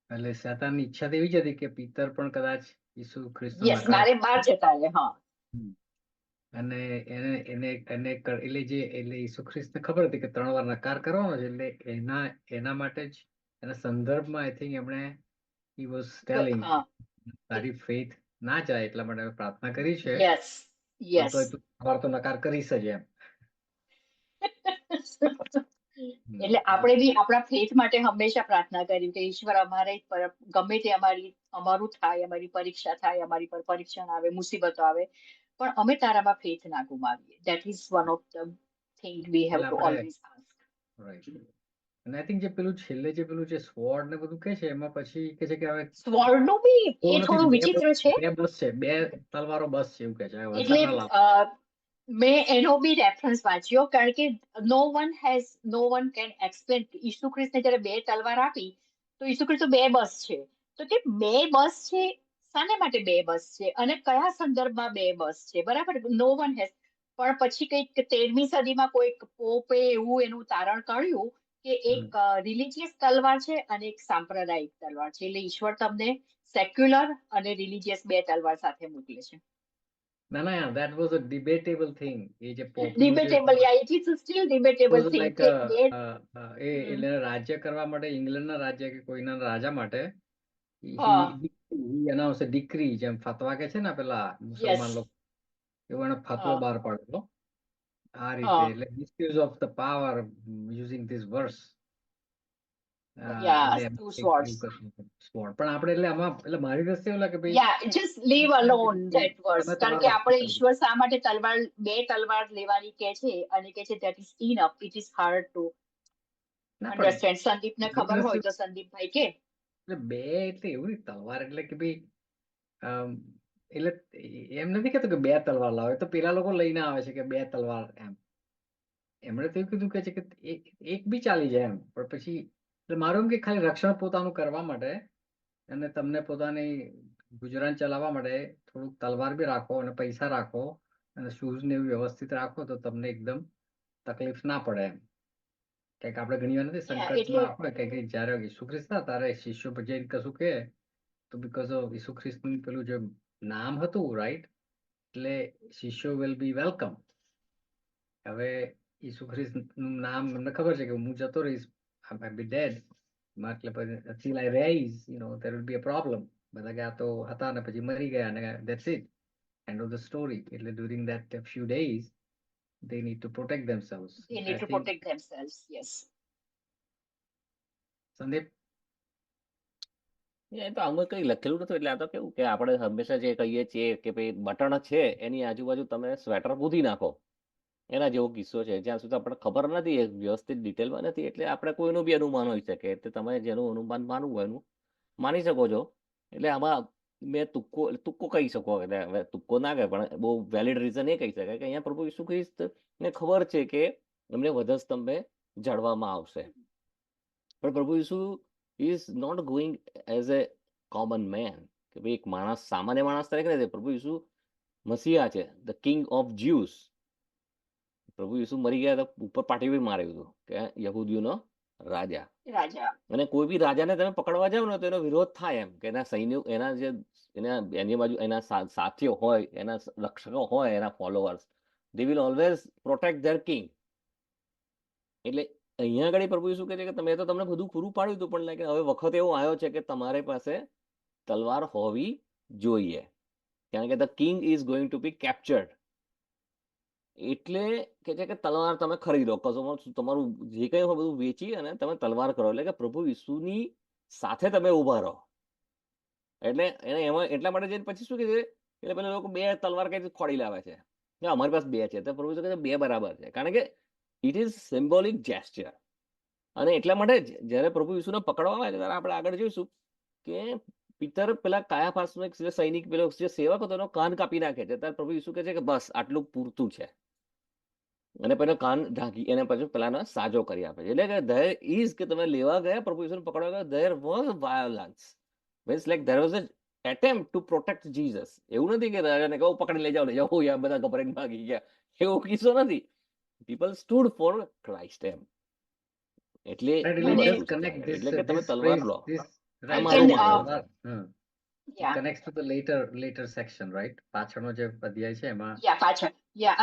એટલે શેતાનની ઈચ્છા તો એવી જ હતી કે પિતર પણ કદાચ ઈસુ ખ્રિસ્તનો યસ, નકાર મારે બહાર જતા રહે. હા, હમ. અને એને એને એને એટલે ઈસુ ખ્રિસ્તને ખબર હતી કે 3 વાર નકાર કરવાનો છે, એટલે એના માટે જ એના સંદર્ભમાં આઈ થિંક એમણે હી વોઝ ટેલિંગ હા, તારી ફેથ ના જાય એટલા માટે પ્રાર્થના કરી છે, યસ, પણ યસ. તોય તું સવાર તો નકાર કરીશ જ એમ. એટલે આપણે બી આપણા ફેથ માટે હંમેશા પ્રાર્થના કરી કે ઈશ્વર અમારે ગમે તે અમારું થાય, અમારી પરીક્ષા થાય, અમારી પર પરીક્ષણ આવે, મુસીબતો આવે, પણ અમે તારામાં ફેથ ના ગુમાવીએ. That is one of the thing we have એટલે ટુ આપણે ઓલવેઝ આસ્ક. રાઈટ. અને આઈ થિંક જે પેલું છેલ્લે જે પેલું જે સ્વોર્ડ ને બધું કે છે એમાં પછી કે છે કે હવે સ્વર્ણનું બી બહુ એ નથી, થોડું વિચિત્ર છે. બે બસ છે, 2 તલવારો બસ છે એવું કે છે, વધારે એટલે ના લાવ. મેં એનો બી રેફરન્સ વાંચ્યો, કારણ કે નો વન કેન એક્સપ્લેન. ઈસુ ખ્રિસ્તને જયારે 2 તલવાર આપી તો ઈસુ ખ્રિસ્ત 2 બસ છે, તો કે 2 બસ છે, શાને માટે 2 બસ છે અને કયા સંદર્ભમાં 2 બસ છે, બરાબર? નો વન હેઝ. પણ પછી કઈક 13મી સદીમાં કોઈક પોપે એવું એનું તારણ કાઢ્યું કે એક રિલિજિયસ તલવાર છે અને એક સાંપ્રદાયિક તલવાર છે, એટલે ઈશ્વર તમને સેક્યુલર અને રિલિજિયસ 2 તલવાર સાથે મોકલે છે. ના ના યાર, that was a debatable thing. એ જે પોપનું જે debatable, yeah it is still debatable was thing like કે બે. એટલે રાજ્ય કરવા માટે ઇંગ્લેન્ડના રાજ્ય કે કોઈના રાજા માટે હા, he announced a decree, જેમ ફતવા કે છે ને પેલા યસ. મુસલમાન લોકો, એવો એને ફતવો હા, બહાર પાડેલો આ રીતે, હા, એટલે misuse of the power using this verse. યા એટલે એમ ટુ કંઈક સ્વોર્ડ્સ. એવું કરવું સ્પોર્ટ, પણ આપણે એટલે આમાં એટલે મારી દ્રષ્ટિએ એવું લાગે ભાઈ યા જસ્ટ લીવ અલોન ધેટ વર્સ, તમે કારણ તમારો કે આપણે ઈશ્વર શા માટે બે તલવાર લેવાની કે છે અને કે છે that is enough. It is hard two ના પણ અન્ડરસ્ટેન્ડ. સંદીપને મારી ખબર હોય દ્રષ્ટિએ તો સંદીપભાઈ કે. એટલે 2 એટલે એવું નહીં, તલવાર એટલે કે ભાઈ અમ, એટલે એમ નથી કેતો કે 2 તલવાર લાવે, તો પેલા લોકો લઈને આવે છે કે 2 તલવાર એમ. એમણે તો એવું કીધું કે છે કે એક બી ચાલી જાય એમ, પણ પછી એટલે મારું એમ કે ખાલી રક્ષણ પોતાનું કરવા માટે અને તમને પોતાની ગુજરાન ચલાવવા માટે થોડુંક તલવાર બી રાખો અને પૈસા રાખો અને શૂઝ ને એવું વ્યવસ્થિત રાખો તો તમને એકદમ તકલીફ ના પડે એમ. કંઈક આપણે ઘણી વાર નથી એટલે સંકટમાં હોય કંઈક, જયારે ઈસુ ખ્રિસ્ત હતા તારે શિષ્યો પર જઈને કશું કે તો બીકોઝ ઓફ ઈસુ ખ્રિસ્તનું પેલું જે નામ હતું, રાઈટ, એટલે શિષ્યો વિલ બી વેલકમ. હવે ઈસુ ખ્રિસ્તનું નામ એમને ખબર છે કે હું જતો રહીશ, I be dead, મતલબ till I rise, there will be a problem. બધા કે આ તો હતા ને પછી મરી ગયા અને that's it, end of the story. એટલે during that few days they need to protect themselves. they I need to think. protect themselves. Yes. Sandeep. એ તો આમાં કઈ લખેલું નથી, એટલે આ તો કેવું કે આપણે હંમેશા જે કહીએ છીએ કે ભાઈ બટન છે એની આજુબાજુ તમે સ્વેટર પૂરી નાખો, એના જેવો કિસ્સો છે. જ્યાં સુધી આપણને ખબર નથી, એ વ્યવસ્થિત ડિટેલમાં નથી, એટલે આપણે કોઈનું બી અનુમાન હોઈ શકે, એટલે તમે જેનું અનુમાન માનવું હોય એનું માની શકો છો. એટલે આમાં મેં તુક્કો કહી શકો, એટલે હવે તુક્કો ના કહે પણ બહુ વેલિડ રીઝન એ કહી શકાય કે અહીંયા પ્રભુ ઈસુ ખ્રિસ્તને ખબર છે કે એમને વધસ્તંભે જડવામાં આવશે, પણ પ્રભુ ઈસુ is not going as a common man, કે ભાઈ એક માણસ, સામાન્ય માણસ તરીકે નથી. પ્રભુ ઈસુ મસીહા છે, ધ કિંગ ઓફ જ્યુસ. પ્રભુ ઈસુ મરી ગયા તો ઉપર પાટી બી માર્યું હતું કે યહૂદીઓનો રાજા. રાજા. અને કોઈ બી રાજાને તમે પકડવા જાવ ને તો એનો વિરોધ થાય, એમ કે એના સૈનિક, એની બાજુ એના સાથીઓ હોય, એના રક્ષકો હોય, એના followers, they will always protect there king. એટલે અહીંયા આગળ પ્રભુ શું કહે છે કે તમે તો તમને બધું પૂરું પાડ્યું હતું, પણ લાગે હવે વખત એવો આવ્યો છે કે તમારી પાસે તલવાર હોવી જોઈએ, કારણ કે the king is going to be captured. એટલે કે છે કે તલવાર તમે ખરીદો, તમારું જે કંઈ હોય બધું વેચી અને તમે તલવાર કરો, એટલે કે પ્રભુ ઈસુની સાથે તમે ઉભા રહો. એટલે એને એમાં એટલા માટે જઈને પછી શું કહે છે, એટલે પેલા લોકો 2 તલવાર કઈ ખોડી લાવે છે, અમારી પાસે 2 છે, તો પ્રભુ શું કહે છે 2 બરાબર છે, કારણ કે ઇટ ઇઝ સિમ્બોલિક જેસ્ચર. અને એટલા માટે જ્યારે પ્રભુ ઈસુને પકડવામાં આવે ત્યારે આપણે આગળ જોઈશું કે પિતર પેલા કાયાફાસનો એક સૈનિક, પેલો જે સેવક હતો એનો કાન કાપી નાખે છે, ત્યારે પ્રભુ ઈસુ કહે છે કે બસ આટલું પૂરતું છે, અને પેલો કાન ઢાંકી એને પછી પેલાનો સાજો કરી આપે છે. એટલે કે ધેર ઇઝ, કે તમે લેવા ગયા, પ્રભુ ઈસુને પકડવા ગયા, there was violence, means like there was an attempt to protect Jesus. એવું નથી કે રાજાને કહું પકડી લઈ જાઓ યાર, બધા ગભરાઈને ભાગી ગયા, એવો કિસ્સો નથી. પીપલ સ્ટુડ ફોર ક્રાઇસ્ટ એમ. એટલે એ Let વસ્તુ us છે connect ત્યાં આગળ, એટલે કે તમે this તલવાર phrase, લો. Right. મારું can માનવું છે. It yeah connects to the later section, right? પાછળનો જે અધ્યાય છે એમાં પાછળ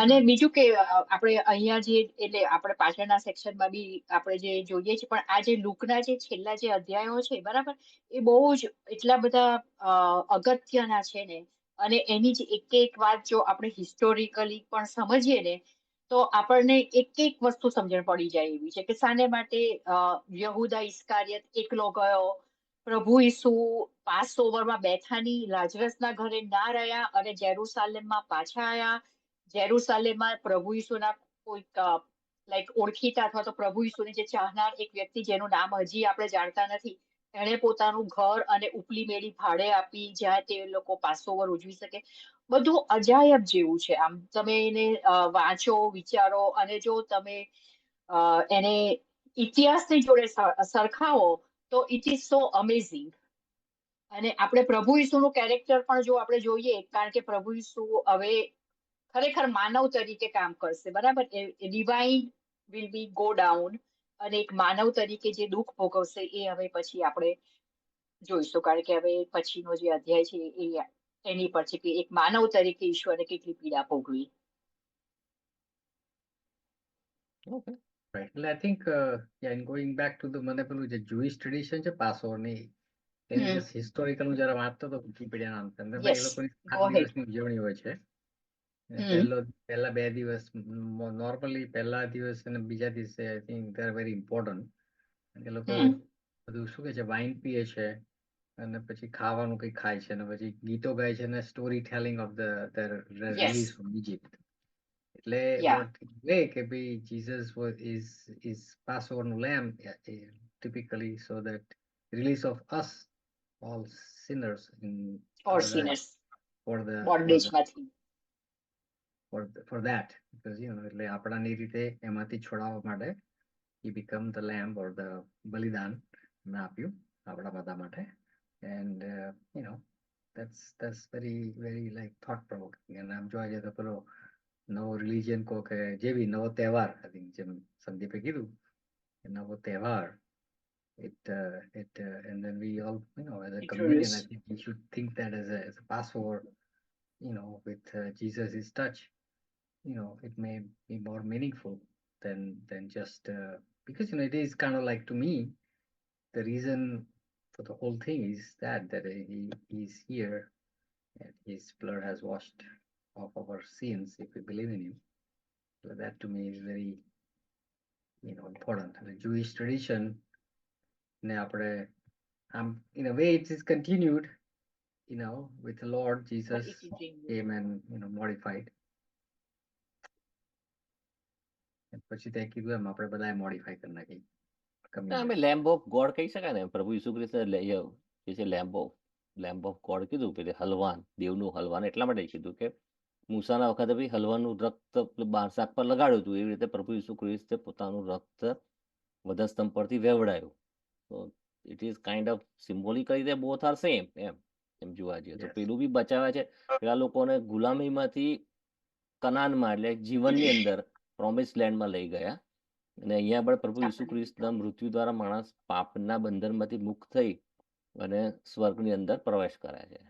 અને બીજું કે આપણે અહીંયા જે એટલે આપણે પાછળના સેક્શનમાં બી આપણે જે જોઈએ છે પણ આ જે લુકના જે છેલ્લા જે અધ્યાયો છે બરાબર એ બહુ જ એટલા બધા અગત્યના છે ને અને એની જ એક વાત જો આપણે હિસ્ટોરિકલી પણ સમજીએ ને તો આપણને એક વસ્તુ સમજણ પડી જાય એવી છે કે શાને માટે યહૂદા ઇસ્કારિયત એકલો ગયો, પ્રભુ ઈસુ પાસ ઓવરમાં બેથાની લાજરસના ઘરે ના રહ્યા અને જેરુસાલેમમાં પાછા આવ્યા. જેરુસાલેમમાં પ્રભુ ઈસુના કોઈક લાઈક ઓળખીતા અથવા તો પ્રભુ ઈસુને જે ચાહનાર એક વ્યક્તિ જેનું નામ હજી આપણે જાણતા નથી એણે પોતાનું ઘર અને ઉપલી મેળી ભાડે આપી જ્યાં તે લોકો પાસઓવર ઉજવી શકે. બધું અજાયબ જેવું છે. આમ તમે એને વાંચો, વિચારો અને જો તમે એને ઇતિહાસની જોડે સરખાવો તો ઇટ ઇઝ સો અમેઝિંગ. અને આપણે પ્રભુ ઈસુનું કેરેક્ટર પણ જો આપણે જોઈએ કારણ કે પ્રભુ ઈસુ હવે ખરેખર માનવ તરીકે કામ કરશે બરાબર. Divine will be go down અને એક માનવ તરીકે જે દુઃખ ભોગવશે એ હવે પછી આપણે જોઈશું કારણ કે હવે પછીનો જે અધ્યાય છે એ એની પર છે કે એક માનવ તરીકે ઈશ્વરે કેટલી પીડા ભોગવી. Okay. right. એટલે I think yeah, in going back to the મને પેલું જે Jewish tradition છે પાસઓવરની એની જે હિસ્ટોરિકલ હું જરા વાંચતો હતો વિકીપીડિયાના અંતરમાં એ Yes, લોકોની go 7 ahead. દિવસની ઉજવણી હોય છે. પહેલા 2 દિવસ નોર્મલી પહેલા દિવસ અને બીજા દિવસે I think they are very important. એ લોકો બધું શું કહે છે વાઇન પીએ છે અને પછી ખાવાનું કંઈક ખાય છે અને પછી ગીતો ગાય છે અને story telling of the release from Egypt. એટલે Yeah. લે કે ભાઈ જીસસ is Passover નું lamb typically so that release of us all sinners in Or for sinners the બોન્ડેજમાંથી. for that because એટલે આપણાની રીતે એમાંથી છોડાવવા માટે he become the lamb or the બલિદાન મેં આપ્યું આપણા બધા માટે and that's very very like thought provoking and આમ જોવા જઈએ તો પેલો નવો રિલિજન કહો કે જે બી નવો તહેવાર આઈ થિંક જેમ સંદીપે કીધું નવો તહેવાર it and then we all as a communion I think we should think that as a Passover with Jesus's touch it may be more meaningful than just because it is kind of like to me the reason for the whole thing is that he's here and his blood has washed off our sins if we believe in him. So that to me is very important. The Jewish tradition in a way it is continued with the Lord Jesus came and modified. પછી તે કીધું એમ આપણે બધાએ modify કરી નાખી. અમે lamb of God કહી શકાય ને પ્રભુ ઈસુ ખ્રિસ્ત જે છે લેમ્બ ઓફ ગોડ કીધું પેલી હલવાન દેવનું હલવાન એટલા માટે કીધું કે મૂસાના વખતે બી હલવાનું રક્ત શાક પર લગાડ્યું હતું એવી રીતે પ્રભુ ઈસુ ખ્રિસ્તે પોતાનું રક્ત વધસ્તંભ પરથી વેવડાયું. તો it is kind of symbolically they both are same એમ જોવા જઈએ તો પેલું બી બચાવે છે પેલા લોકોને ગુલામીમાંથી કનાનમાં એટલે જીવનની અંદર પ્રોમિસ લેન્ડમાં લઈ ગયા અને અહીંયા પણ પ્રભુ ઈસુ ખ્રિસ્તના મૃત્યુ દ્વારા માણસ પાપના બંધનમાંથી મુક્ત થઈ અને સ્વર્ગની અંદર પ્રવેશ કરે છે.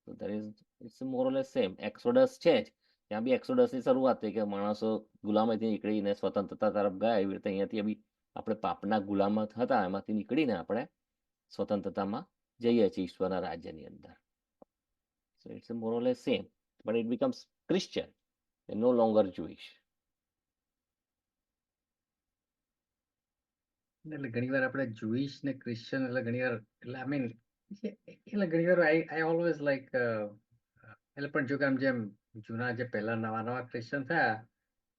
તો there is it's more or less same. Exodus છે જ ત્યાં બી એક્સોડસની શરૂઆત થઈ કે માણસો ગુલામીથી નીકળીને સ્વતંત્રતા તરફ ગયા એવી રીતે અહીંયાથી બી આપણે પાપના ગુલામ હતા એમાંથી નીકળીને આપણે સ્વતંત્રતામાં જઈએ છીએ ઈશ્વરના રાજ્યની અંદર. So it's more or less same but it becomes Christian and no longer Jewish. એટલે ઘણીવાર આપણે જુઈશ ને ક્રિશ્ચિયન એટલે ઘણીવાર એટલે આઈ મીન એટલે ઘણીવાર આઈ ઓલવેઝ લાઈક એટલે પણ જો કે આમ જેમ જૂના જે પહેલા નવા ક્રિશ્ચિયન થયા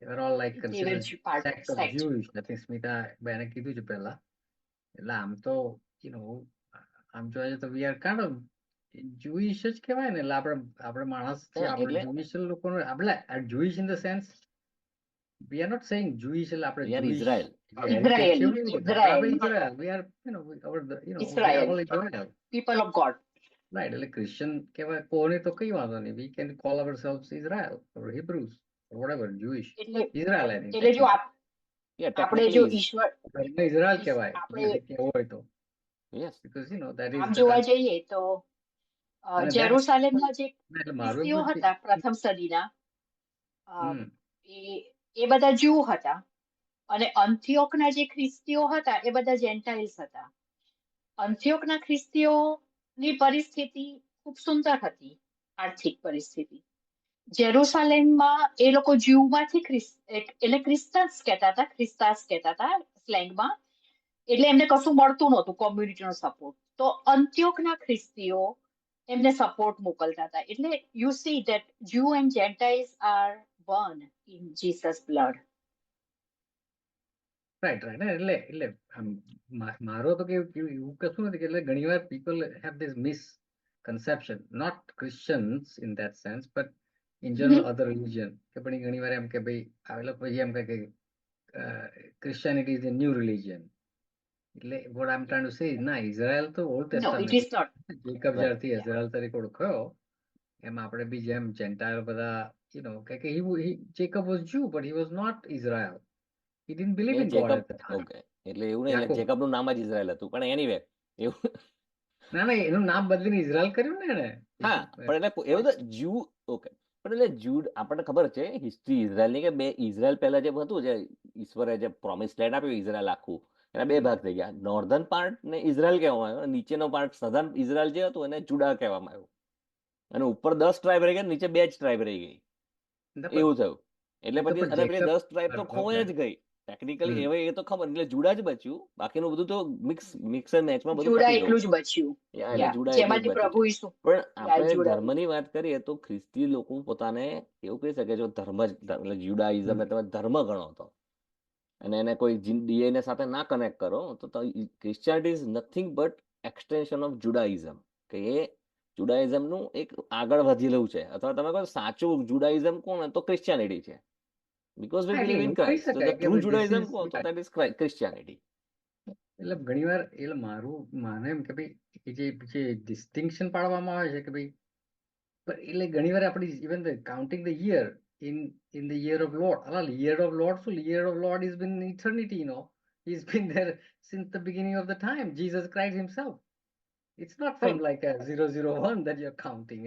they were all like considered sect of Jewish. I think Smita બેને કીધું છે પહેલા. એટલે આમ તો આમ જોવા જઈએ તો we are kind of Jewish જ કહેવાય ને એટલે આપણે માણસ આપણે Jewish લોકોને આપણે Jewish in the sense we are not saying Jewish એટલે આપણે Jewish Israel. Israel. We are our Israel. all Israel. People of God. Right. એટલે ક્રિશ્ચિયન કહેવાય કોને તો કઈ વાંધો નહીં. We can call ourselves Israel or Hebrews or whatever Jewish. Israel I think. એટલે જો આપણે જો ઈશ્વર ઇઝરાયલ કહેવાય કેવો હોય તો યસ. because that is આમ the જોવા જઈએ તો અને જેરુસાલેમના જે એટલે મારું ખ્રિસ્તીઓ એમ તો હતા પ્રથમ સદીના હમ એ બધા જ્યુ હતા અને અંતિયોકના જે ખ્રિસ્તીઓ હતા એ બધા જેન્ટાઇલ્સ હતા. અંતિયોકના ખ્રિસ્તીઓની પરિસ્થિતિ ખૂબ સુંદર હતી, આર્થિક પરિસ્થિતિ. જેરુસાલેમમાં એ લોકો જ્યુમાંથી એટલે ક્રિસ્તન્સ કહેતા હતા, ક્રિસ્તાસ કહેતા હતા સ્લેંગમાં. એટલે એમને કશું મળતું નહોતું, કોમ્યુનિટીનો સપોર્ટ. તો અંત્યોકના ખ્રિસ્તીઓ એમને સપોર્ટ મોકલતા હતા. એટલે you see that Jew and Gentiles are one in Jesus blood. Right right એટલે એટલે મારો તો કેવું એવું કશું નથી કે એટલે ઘણીવાર people have this misconception, not Christians in that sense but in general other religion, કે પણ ઘણીવાર એમ કે ભાઈ આ લોકો પછી એમ કહે કે Christianity is a new religion. એટલે what I am trying to say ના, ઇઝરાયલ તો ઓલ્ડ નો, it testament, is not. Jacob જ્યારથી ઇઝરાયલ તરીકે ઓળખાયો એમ આપણે બી જેમ જેન્ટાયલ બધા કે Jacob was Jew but he was not Israel. He didn't believe in God at the time. Okay, એટલે એવું નહીં, એટલે યાકૂબ. જેકબનું નામ જ ઇઝરાયલ હતું, પણ એનીવે એવું. ના એનું નામ બદલીને ઇઝરાયલ કર્યું ને એને. હા, પણ એટલે એવું તો જ્યુ. ઓકે, પણ એટલે જ્યુડ આપણને ખબર છે હિસ્ટ્રી ઇઝરાયલની, કે બે ઇઝરાયલ પહેલા જે હતું, જે ઈશ્વરે જે પ્રોમિસ લેન્ડ આપ્યું ઇઝરાયલ આખું, એના બે ભાગ થઈ ગયા. નોર્ધન પાર્ટ ને ઇઝરાયલ કહેવામાં આવ્યો, નીચેનો પાર્ટ સધર્ન ઇઝરાયલ જે હતું એને જુડા કહેવામાં આવ્યું. અને ઉપર 10 ટ્રાઇબ રહી ગયા, નીચે 2 જ ટ્રાઇબ રહી ગઈ, એવું થયું. એટલે પછી અને પેલી 10 ટ્રાઇબ તો ખોવાઈ જ ગઈ ટેકનિકલી. હવે એ તો ખબર, એટલે જુડા જ બચ્યું, બાકીનું બધું તો મિક્સ એન્ડ મેચમાં બધું જુડા પતી ગયું. એકલું જ બચ્યું. યા, એટલે જુડા એટલું જ જેમાંથી બચ્યું પ્રભુ છે. ઈસુ પણ આપણે જુડા. ધર્મની વાત કરીએ તો ખ્રિસ્તી લોકો પોતાને એવું કહી શકે છે ધર્મ જ, એટલે જ્યુડાઇઝમ તમે ધર્મ ગણો તો, અને એને કોઈ ડીએનએ સાથે ના કનેક્ટ કરો તો Christianity is nothing but extension of Judaism, કે એ જુડાઇઝમનું એક આગળ વધેલું છે. અથવા તમે કહો સાચું જુડાઇઝમ કોણ, તો ક્રિશ્ચિયાનિટી છે, because we believe in Christ. તો ધ ટ્રુ જુડાઇઝમ કોણ, તો દેટ ઇઝ ક્રિશ્ચિયાનિટી. એટલે ઘણીવાર એટલે મારું માને એમ કે ભાઈ જે ડિસ્ટિંક્શન પાડવામાં આવે છે કે ભાઈ, એટલે ઘણીવાર આપણી even the counting the year in the year of Lord. Year of Lord, so year of Lord has been eternity, He's been there since the beginning of the time. Jesus Christ himself. It's not from like a 001 that you're counting,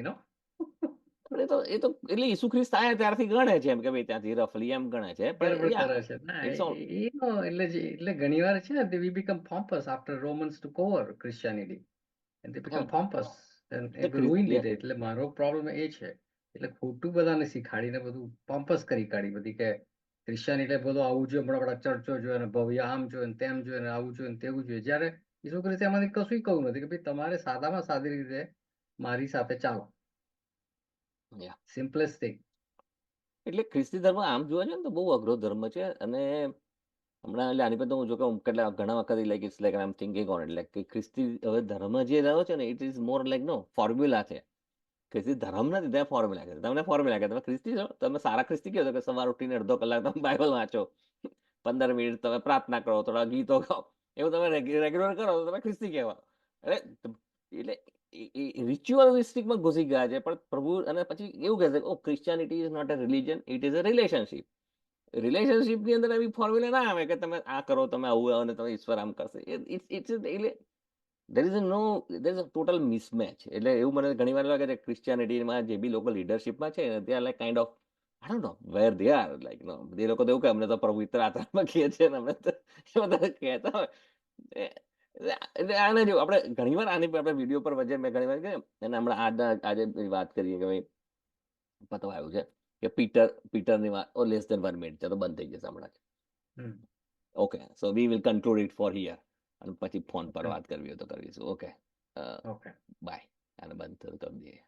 એ તો એટલે ઈસુ ખ્રિસ્ત આયા ત્યારથી ગણે છે, એમ કે ભાઈ ત્યાંથી રફલી એમ ગણે છે. પણ કરે છે ના એટલે ઘણીવાર છે ને we become pompous after Romans took over Christianity and they become pompous and it ruined it. એટલે મારો પ્રોબ્લેમ એ છે, એટલે ખોટું બધાને શીખાડીને બધું પોમ્પસ કરી કાઢી બધી, કે ક્રિશ્ચિયાનિટી એટલે બધું આવું જોઈએ, બધા ચર્ચો જોઈએ ને ભવ્ય આમ જોઈએ ને તેમ જોઈએ ને આવું જોઈએ ને તેવું જોઈએ. જ્યારે ઈસુ ખ્રિસ્તે એમાંથી કશું કહ્યું નથી કે ભાઈ તમારે સાદામાં સાદી રીતે મારી સાથે ચાલો. Simplest thing. એટલે ખ્રિસ્તી ધર્મ આમ જોવા છે ને તો બહુ અઘરો ધર્મ છે. અને હમણાં એટલે આની પર તો હું જો કે કેટલા ઘણા વખત like it's like I am thinking on it, like કે ખ્રિસ્તી હવે ધર્મ જે રહ્યો છે ને it is more like formula છે. ખ્રિસ્તી ધર્મ નથી, ત્યાં ફોર્મ્યુલા છે. તમને ફોર્મ્યુલા કે તમે ખ્રિસ્તી છો, તમે સારા ખ્રિસ્તી કહો કે સવાર ઉઠીને અડધો કલાક તમે બાઇબલ વાંચો, 15 મિનિટ તમે પ્રાર્થના કરો, થોડા ગીતો ગાઓ, એવું તમે રેગ્યુલર કરો તો તમે ખ્રિસ્તી કહેવાય. એટલે રિચ્યુઅલિસ્ટિકમાં ઘૂસી ગયા છે. પણ પ્રભુ અને પછી એવું કહે છે oh Christianity is not a religion, it is a relationship. રિલેશનશિપની અંદર એવી ફોર્મ્યુલા ના આવે કે તમે આ કરો, તમે આવું અને તમે ઈશ્વર આમ કરશે. એટલે there is a total mismatch. એટલે એવું મને ઘણી વાર લાગે છે ક્રિશ્ચિયાનિટીમાં જે બી લોકો લીડરશિપમાં છે ને, they are like kind of I don't know where they are, like એ લોકો તો એવું કે અમને તો પ્રભુ આત્મામાં કહે છે ને અમને તો બધા કહેતા હોય. એટલે આને જો આપણે ઘણી વાર આની આપણે વિડીયો પર વચ્ચે મેં ઘણી વાર કે અને હમણાં આજે વાત કરીએ કે ભાઈ પતવા આવ્યું છે કે પીટરની વાત લેસ ધેન 1 મિનિટ છે તો બંધ થઈ જશે હમણાં જ. Okay, so we will conclude it for here, અને પછી ફોન પર વાત કરવી હોય તો કરીશું. Okay, bye. આને બંધ કરી દઈએ.